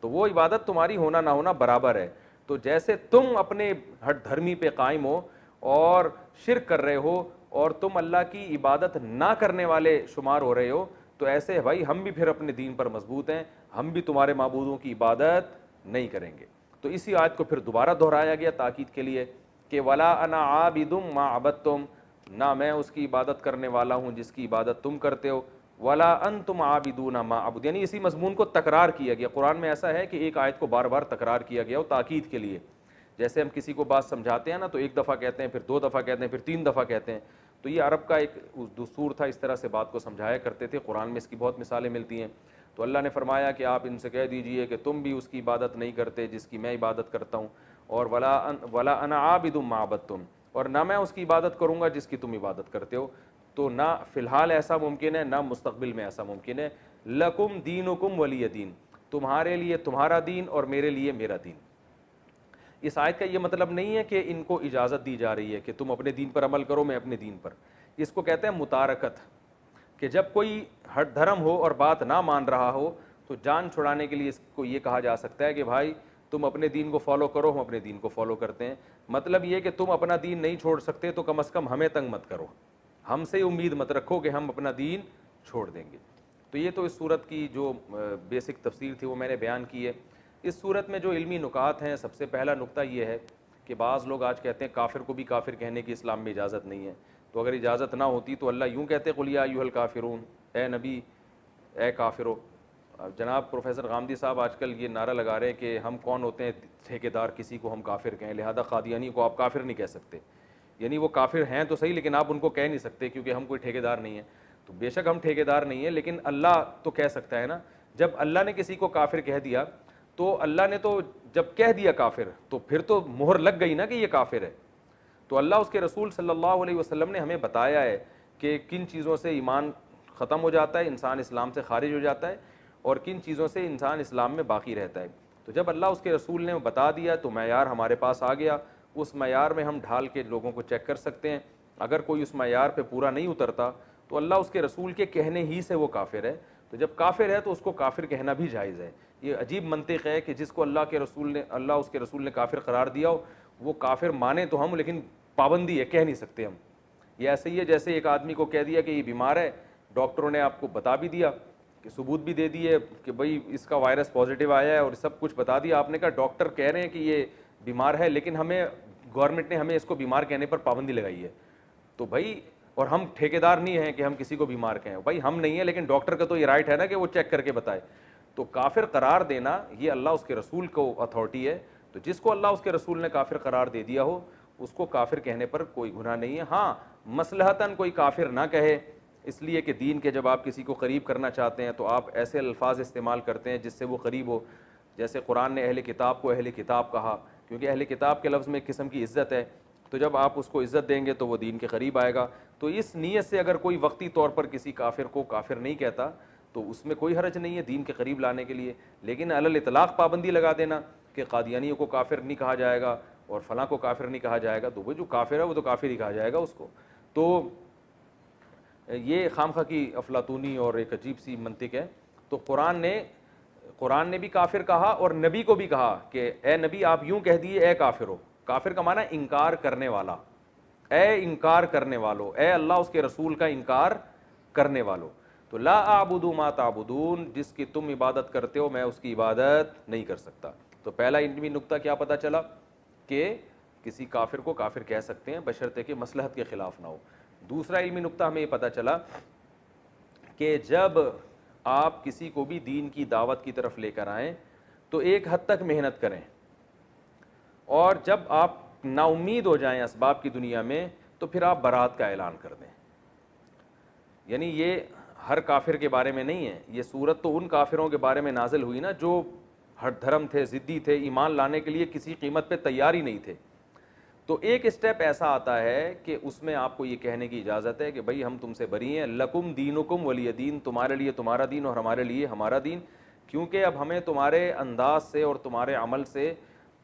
تو وہ عبادت تمہاری ہونا نہ ہونا برابر ہے. تو جیسے تم اپنے ہٹ دھرمی پہ قائم ہو اور شرک کر رہے ہو اور تم اللہ کی عبادت نہ کرنے والے شمار ہو رہے ہو, تو ایسے بھائی ہم بھی پھر اپنے دین پر مضبوط ہیں, ہم بھی تمہارے معبودوں کی عبادت نہیں کریں گے. تو اسی آیت کو پھر دوبارہ دہرایا گیا تاکید کے لیے کہ ولا انا عابد ما عبدتم, نہ میں اس کی عبادت کرنے والا ہوں جس کی عبادت تم کرتے ہو, ولا انتم عابدون ما اعبد, یعنی اسی مضمون کو تکرار کیا گیا. قرآن میں ایسا ہے کہ ایک آیت کو بار بار تکرار کیا گیا ہو تاکید کے لیے. جیسے ہم کسی کو بات سمجھاتے ہیں نا تو ایک دفعہ کہتے ہیں, پھر دو دفعہ کہتے ہیں, پھر تین دفعہ کہتے ہیں, تو یہ عرب کا ایک دستور تھا, اس طرح سے بات کو سمجھایا کرتے تھے. قرآن میں اس کی بہت مثالیں ملتی ہیں. تو اللہ نے فرمایا کہ آپ ان سے کہہ دیجئے کہ تم بھی اس کی عبادت نہیں کرتے جس کی میں عبادت کرتا ہوں, اور ولا انا عابد ما عبدتم, اور نہ میں اس کی عبادت کروں گا جس کی تم عبادت کرتے ہو. تو نہ فی الحال ایسا ممکن ہے نہ مستقبل میں ایسا ممکن ہے. لکم دینکم ولی دین, تمہارے لیے تمہارا دین اور میرے لیے میرا دین. اس آیت کا یہ مطلب نہیں ہے کہ ان کو اجازت دی جا رہی ہے کہ تم اپنے دین پر عمل کرو میں اپنے دین پر. اس کو کہتے ہیں متارکت, کہ جب کوئی ہٹ دھرم ہو اور بات نہ مان رہا ہو تو جان چھڑانے کے لیے اس کو یہ کہا جا سکتا ہے کہ بھائی تم اپنے دین کو فالو کرو, ہم اپنے دین کو فالو کرتے ہیں. مطلب یہ کہ تم اپنا دین نہیں چھوڑ سکتے تو کم از کم ہمیں تنگ مت کرو, ہم سے امید مت رکھو کہ ہم اپنا دین چھوڑ دیں گے. تو یہ تو اس صورت کی جو بیسک تفسیر تھی وہ میں نے بیان کی ہے. اس صورت میں جو علمی نکات ہیں, سب سے پہلا نقطہ یہ ہے کہ بعض لوگ آج کہتے ہیں کافر کو بھی کافر کہنے کی اسلام میں اجازت نہیں ہے. تو اگر اجازت نہ ہوتی تو اللہ یوں کہتے قل یا ایھا الکافرون, اے نبی اے کافرو. جناب پروفیسر غامدی صاحب آج کل یہ نعرہ لگا رہے ہیں کہ ہم کون ہوتے ہیں ٹھیکیدار کسی کو ہم کافر کہیں, لہذا قادیانی کو آپ کافر نہیں کہہ سکتے. یعنی وہ کافر ہیں تو صحیح لیکن آپ ان کو کہہ نہیں سکتے کیونکہ ہم کوئی ٹھیکیدار نہیں ہیں. تو بے شک ہم ٹھیکیدار نہیں ہیں لیکن اللہ تو کہہ سکتا ہے نا. جب اللہ نے کسی کو کافر کہہ دیا تو اللہ نے تو جب کہہ دیا کافر تو پھر تو مہر لگ گئی نا کہ یہ کافر ہے. تو اللہ اس کے رسول صلی اللہ علیہ وسلم نے ہمیں بتایا ہے کہ کن چیزوں سے ایمان ختم ہو جاتا ہے, انسان اسلام سے خارج ہو جاتا ہے, اور کن چیزوں سے انسان اسلام میں باقی رہتا ہے. تو جب اللہ اس کے رسول نے بتا دیا تو معیار ہمارے پاس آ گیا. اس معیار میں ہم ڈھال کے لوگوں کو چیک کر سکتے ہیں. اگر کوئی اس معیار پہ پورا نہیں اترتا تو اللہ اس کے رسول کے کہنے ہی سے وہ کافر ہے. تو جب کافر ہے تو اس کو کافر کہنا بھی جائز ہے. یہ عجیب منطق ہے کہ جس کو اللہ اس کے رسول نے کافر قرار دیا ہو وہ کافر مانے تو ہم, لیکن پابندی ہے, کہہ نہیں سکتے ہم. یہ ایسے ہی ہے جیسے ایک آدمی کو کہہ دیا کہ یہ بیمار ہے, ڈاکٹروں نے آپ کو بتا بھی دیا کہ ثبوت بھی دے دیے کہ بھئی اس کا وائرس پازیٹیو آیا ہے اور سب کچھ بتا دیا. آپ نے کہا ڈاکٹر کہہ رہے ہیں کہ یہ بیمار ہے لیکن ہمیں گورنمنٹ نے ہمیں اس کو بیمار کہنے پر پابندی لگائی ہے. تو بھائی اور ہم ٹھیکیدار نہیں ہیں کہ ہم کسی کو بیمار کہیں, بھائی ہم نہیں ہیں لیکن ڈاکٹر کا تو یہ رائٹ ہے نا کہ وہ چیک کر کے بتائے. تو کافر قرار دینا یہ اللہ اس کے رسول کو اتھارٹی ہے. تو جس کو اللہ اس کے رسول نے کافر قرار دے دیا ہو اس کو کافر کہنے پر کوئی گناہ نہیں ہے. ہاں مصلحتاً کوئی کافر نہ کہے, اس لیے کہ دین کے جب آپ کسی کو قریب کرنا چاہتے ہیں تو آپ ایسے الفاظ استعمال کرتے ہیں جس سے وہ قریب ہو. جیسے قرآن نے اہل کتاب کو اہل کتاب کہا, کیونکہ اہل کتاب کے لفظ میں ایک قسم کی عزت ہے، تو جب آپ اس کو عزت دیں گے تو وہ دین کے قریب آئے گا. تو اس نیت سے اگر کوئی وقتی طور پر کسی کافر کو کافر نہیں کہتا تو اس میں کوئی حرج نہیں ہے دین کے قریب لانے کے لیے. لیکن علی الاطلاق پابندی لگا دینا کہ قادیانیوں کو کافر نہیں کہا جائے گا اور فلاں کو کافر نہیں کہا جائے گا، تو وہ جو کافر ہے وہ تو کافر ہی کہا جائے گا اس کو. تو یہ خامخواہ کی افلاطونی اور ایک عجیب سی منطق ہے. تو قرآن نے بھی کافر کہا اور نبی کو بھی کہا کہ اے نبی آپ یوں کہہ دیے اے کافر ہو. کافر کا معنی انکار کرنے والا، اے انکار کرنے والو، اے اللہ اس کے رسول کا انکار کرنے والو. تو لا اعبد ما تعبدون، جس کی تم عبادت کرتے ہو میں اس کی عبادت نہیں کر سکتا. تو پہلا علمی نقطہ کیا پتہ چلا کہ کسی کافر کو کافر کہہ سکتے ہیں بشرطے کہ مصلحت کے خلاف نہ ہو. دوسرا علمی نقطہ ہمیں یہ پتہ چلا کہ جب آپ کسی کو بھی دین کی دعوت کی طرف لے کر آئیں تو ایک حد تک محنت کریں، اور جب آپ نا امید ہو جائیں اسباب کی دنیا میں تو پھر آپ برات کا اعلان کر دیں. یعنی یہ ہر کافر کے بارے میں نہیں ہے، یہ صورت تو ان کافروں کے بارے میں نازل ہوئی نا جو ہر دھرم تھے، ضدی تھے، ایمان لانے کے لیے کسی قیمت پہ تیار ہی نہیں تھے. تو ایک اسٹیپ ایسا آتا ہے کہ اس میں آپ کو یہ کہنے کی اجازت ہے کہ بھائی ہم تم سے بری ہیں، لکم دینکم ولی دین، تمہارے لیے تمہارا دین اور ہمارے لیے ہمارا دین. کیونکہ اب ہمیں تمہارے انداز سے اور تمہارے عمل سے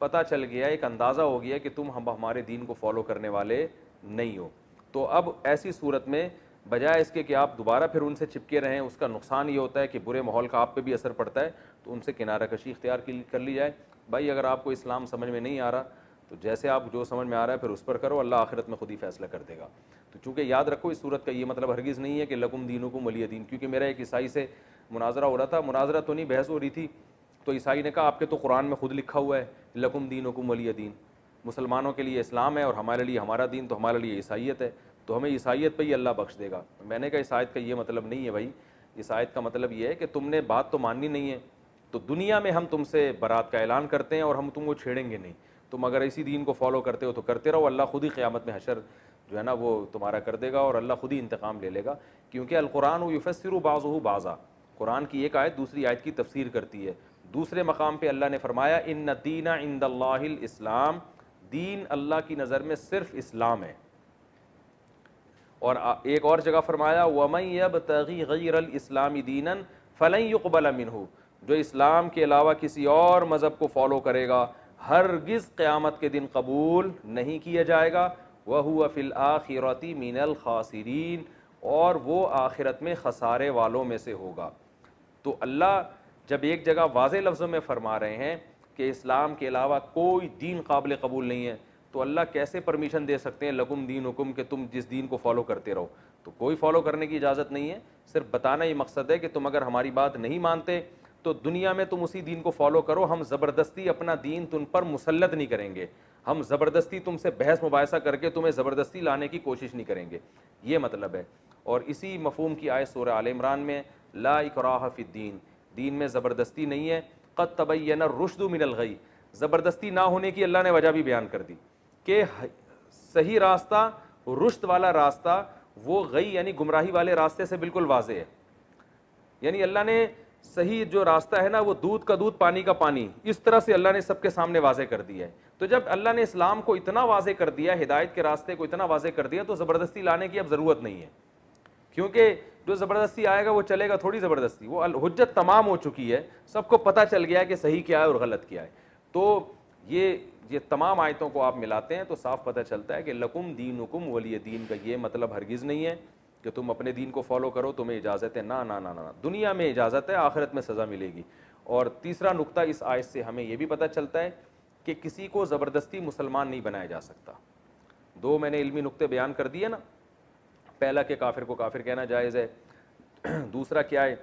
پتہ چل گیا، ایک اندازہ ہو گیا کہ تم ہمارے دین کو فالو کرنے والے نہیں ہو. تو اب ایسی صورت میں بجائے اس کے کہ آپ دوبارہ پھر ان سے چپکے رہیں، اس کا نقصان یہ ہوتا ہے کہ برے ماحول کا آپ پہ بھی اثر پڑتا ہے. تو ان سے کنارہ کشی اختیار کر لی جائے. بھائی اگر آپ کو اسلام سمجھ میں نہیں آ رہا تو جیسے آپ جو سمجھ میں آ رہا ہے پھر اس پر کرو، اللہ آخرت میں خود ہی فیصلہ کر دے گا. تو چونکہ یاد رکھو اس صورت کا یہ مطلب ہرگز نہیں ہے کہ لکم دینکم ولی دین. کیونکہ میرا ایک عیسائی سے مناظرہ ہو رہا تھا، مناظرہ تو نہیں بحث ہو رہی تھی، تو عیسائی نے کہا آپ کے تو قرآن میں خود لکھا ہوا ہے لکم دینکم ولی دین، مسلمانوں کے لیے اسلام ہے اور ہمارے لیے ہمارا دین، تو ہمارے لیے عیسائیت ہے، تو ہمیں عیسائیت پہ ہی اللہ بخش دے گا. میں نے کہا اس آیت کا یہ مطلب نہیں ہے بھائی، اس آیت کا مطلب یہ ہے کہ تم نے بات تو ماننی نہیں ہے، تو دنیا میں ہم تم سے برات کا اعلان کرتے ہیں اور ہم تم کو چھیڑیں گے نہیں. تم اگر اسی دین کو فالو کرتے ہو تو کرتے رہو، اللہ خود ہی قیامت میں حشر جو ہے نا وہ تمہارا کر دے گا اور اللہ خود ہی انتقام لے لے گا. کیونکہ القرآن یفسر بعضہ بعضا، قرآن کی ایک آیت دوسری آیت کی تفسیر کرتی ہے. دوسرے مقام پہ اللہ نے فرمایا ان الدین عند اللہ الاسلام، دین اللہ کی نظر میں صرف اسلام ہے. اور ایک اور جگہ فرمایا وَمَن يَبْتَغِي غَيْرَ الْإِسْلَامِ دِينًا فَلَن يُقْبَلَ مِنْهُ، جو اسلام کے علاوہ کسی اور مذہب کو فالو کرے گا ہرگز قیامت کے دن قبول نہیں کیا جائے گا. وَهُوَ فِي الْآخِرَةِ مِنَ الْخَاسِرِينَ، اور وہ آخرت میں خسارے والوں میں سے ہوگا. تو اللہ جب ایک جگہ واضح لفظوں میں فرما رہے ہیں کہ اسلام کے علاوہ کوئی دین قابل قبول نہیں ہے، تو اللہ کیسے پرمیشن دے سکتے ہیں لکم دینکم کہ تم جس دین کو فالو کرتے رہو؟ تو کوئی فالو کرنے کی اجازت نہیں ہے. صرف بتانا ہی مقصد ہے کہ تم اگر ہماری بات نہیں مانتے تو دنیا میں تم اسی دین کو فالو کرو، ہم زبردستی اپنا دین تم پر مسلط نہیں کریں گے، ہم زبردستی تم سے بحث مباحثہ کر کے تمہیں زبردستی لانے کی کوشش نہیں کریں گے. یہ مطلب ہے. اور اسی مفہوم کی آیت سورہ آل عمران میں لا اکراہ فی الدین، دین میں زبردستی نہیں ہے. قد تبین الرشد من الغی، زبردستی نہ ہونے کی اللہ نے وجہ بھی بیان کر دی کہ صحیح راستہ، رشد والا راستہ، وہ غی یعنی گمراہی والے راستے سے بالکل واضح ہے. یعنی اللہ نے صحیح جو راستہ ہے نا وہ دودھ کا دودھ پانی کا پانی، اس طرح سے اللہ نے سب کے سامنے واضح کر دیا ہے. تو جب اللہ نے اسلام کو اتنا واضح کر دیا، ہدایت کے راستے کو اتنا واضح کر دیا، تو زبردستی لانے کی اب ضرورت نہیں ہے. کیونکہ جو زبردستی آئے گا وہ چلے گا تھوڑی زبردستی، وہ حجت تمام ہو چکی ہے، سب کو پتہ چل گیا ہے کہ صحیح کیا ہے اور غلط کیا ہے. تو یہ تمام آیتوں کو آپ ملاتے ہیں تو صاف پتہ چلتا ہے کہ لکم دینکم ولی دین کا یہ مطلب ہرگز نہیں ہے کہ تم اپنے دین کو فالو کرو، تمہیں اجازت ہے. نہ نہ نہ نہ، دنیا میں اجازت ہے، آخرت میں سزا ملے گی. اور تیسرا نقطہ اس آیت سے ہمیں یہ بھی پتہ چلتا ہے کہ کسی کو زبردستی مسلمان نہیں بنایا جا سکتا. دو میں نے علمی نقطے بیان کر دیے نا، پہلا کہ کافر کو کافر کہنا جائز ہے، دوسرا کیا ہے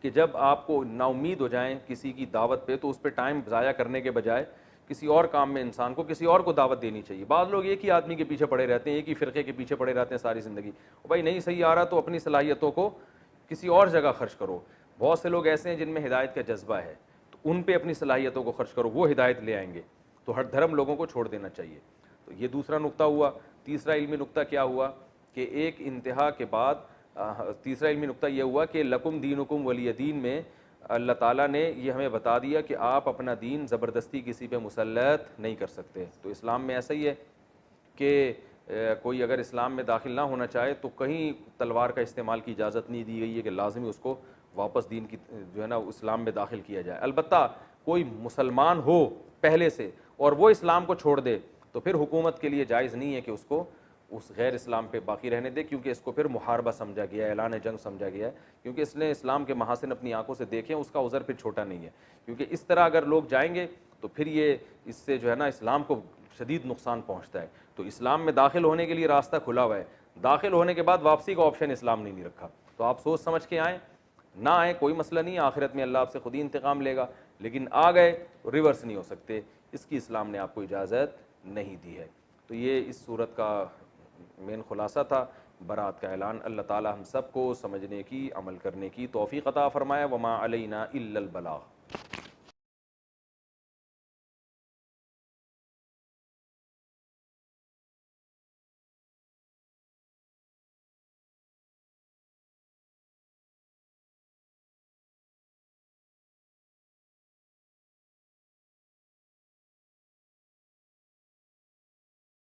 کہ جب آپ کو نا امید ہو جائیں کسی کی دعوت پہ تو اس پہ ٹائم ضائع کرنے کے بجائے کسی اور کام میں انسان کو کسی اور کو دعوت دینی چاہیے. بعض لوگ ایک ہی آدمی کے پیچھے پڑے رہتے ہیں، ایک ہی فرقے کے پیچھے پڑے رہتے ہیں ساری زندگی. بھائی نہیں صحیح آ رہا تو اپنی صلاحیتوں کو کسی اور جگہ خرچ کرو. بہت سے لوگ ایسے ہیں جن میں ہدایت کا جذبہ ہے، تو ان پہ اپنی صلاحیتوں کو خرچ کرو، وہ ہدایت لے آئیں گے. تو ہر دھرم لوگوں کو چھوڑ دینا چاہیے. تو یہ دوسرا نقطہ ہوا. تیسرا علمی نقطہ کیا ہوا کہ ایک انتہا کے بعد تیسرا علمی نقطہ یہ ہوا کہ لکم دینکم ولی دین میں اللہ تعالیٰ نے یہ ہمیں بتا دیا کہ آپ اپنا دین زبردستی کسی پہ مسلط نہیں کر سکتے. تو اسلام میں ایسا ہی ہے کہ کوئی اگر اسلام میں داخل نہ ہونا چاہے تو کہیں تلوار کا استعمال کی اجازت نہیں دی گئی ہے کہ لازمی اس کو واپس دین کی جو ہے نا اسلام میں داخل کیا جائے. البتہ کوئی مسلمان ہو پہلے سے اور وہ اسلام کو چھوڑ دے تو پھر حکومت کے لیے جائز نہیں ہے کہ اس کو اس غیر اسلام پہ باقی رہنے دے, کیونکہ اس کو پھر محاربہ سمجھا گیا ہے, اعلان جنگ سمجھا گیا ہے, کیونکہ اس نے اسلام کے محاسن اپنی آنکھوں سے دیکھے ہیں, اس کا عذر پھر چھوٹا نہیں ہے. کیونکہ اس طرح اگر لوگ جائیں گے تو پھر یہ اس سے جو ہے نا اسلام کو شدید نقصان پہنچتا ہے. تو اسلام میں داخل ہونے کے لیے راستہ کھلا ہوا ہے, داخل ہونے کے بعد واپسی کا آپشن اسلام نے نہیں رکھا. تو آپ سوچ سمجھ کے آئیں, نہ آئیں کوئی مسئلہ نہیں ہے, آخرت میں اللہ آپ سے خود ہی انتقام لے گا, لیکن آ گئے ریورس نہیں ہو سکتے, اس کی اسلام نے آپ کو اجازت نہیں دی ہے. تو یہ اس صورت کا مین خلاصہ تھا, برات کا اعلان. اللہ تعالی ہم سب کو سمجھنے کی, عمل کرنے کی توفیق عطا فرمائے. وما علینا الا البلاغ.